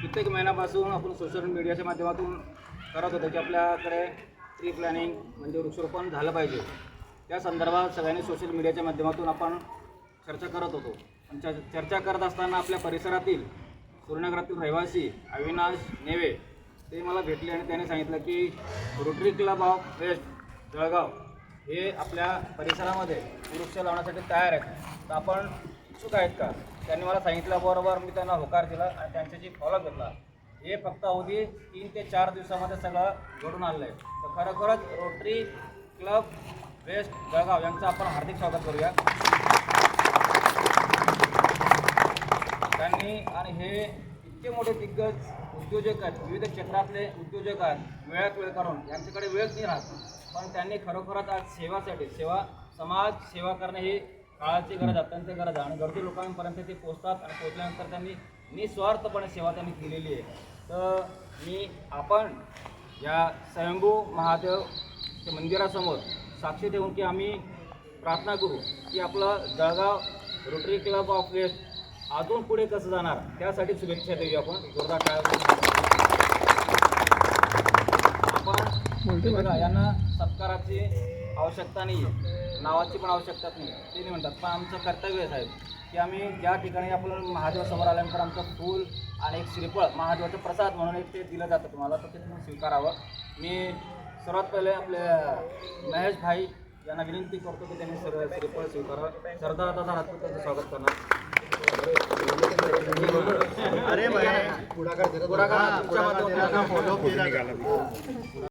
कित्येक महिन्यापासून आपण सोशल मीडियाच्या माध्यमातून करत होतो की आपल्याकडे ट्री प्लॅनिंग म्हणजे वृक्षारोपण झालं पाहिजे. त्या संदर्भात सगळ्यांनी सोशल मीडियाच्या माध्यमातून आपण चर्चा करत होतो. चर्चा करत असताना आपल्या परिसरातील सुवर्णनगरातील रहिवासी अविनाश नेवे ते मला भेटले आणि त्याने सांगितलं की Rotary club of west Jalgaon हे आपल्या परिसरामध्ये वृक्ष लावण्यासाठी तयार आहेत. तर आपण इच्छुक आहेत का? त्यांनी मला सांगितल्याबरोबर मी त्यांना होकार दिला आणि त्यांच्याशी फॉलोअप घेतला. हे फक्त अवधी 3 ते 4 दिवसामध्ये सगळं घडून आलं आहे. तर खरोखरच रोटरी क्लब वेस्ट जळगाव यांचं आपण हार्दिक स्वागत करूया. त्यांनी आणि हे इतके मोठे दिग्गज उद्योजक आहेत, विविध क्षेत्रातले उद्योजक आहेत, वेळात वेळ करून यांच्याकडे वेळच नाही राहत. पण त्यांनी खरोखरच आज सेवासाठी समाज सेवा करणे ही काळाची गरज, अत्यंत गरज आहे आणि गरजू लोकांपर्यंत ते पोचतात आणि पोचल्यानंतर त्यांनी निस्वार्थपणे सेवा त्यांनी केलेली आहे. तर आपण या स्वयंभू महादेव मंदिरासमोर साक्षी देऊन की आम्ही प्रार्थना करू की आपलं Jalgaon Rotary club of west अजून पुढे कसं जाणार त्यासाठी शुभेच्छा देऊया. आपण जोरदार टाळ्या. आपण बघा, यांना सत्काराची आवश्यकता नाही आहे, नावाची पण आवश्यकता नाही, ते नाही म्हणतात. पण आमचं कर्तव्य आहे की आम्ही ज्या ठिकाणी आपण महादेवासमोर आल्यानंतर आमचं फूल आणि एक श्रीफळ महादेवाचा प्रसाद म्हणून एक ते दिलं जातं तुम्हाला, तर ते तुम्ही स्वीकारावं. मी सर्वात पहिले आपल्या महेश भाई यांना विनंती करतो की त्यांनी श्रीफळ स्वीकारावं. सरदार दादा राजपूत त्यांचं स्वागत करणार. अरे पुढाकार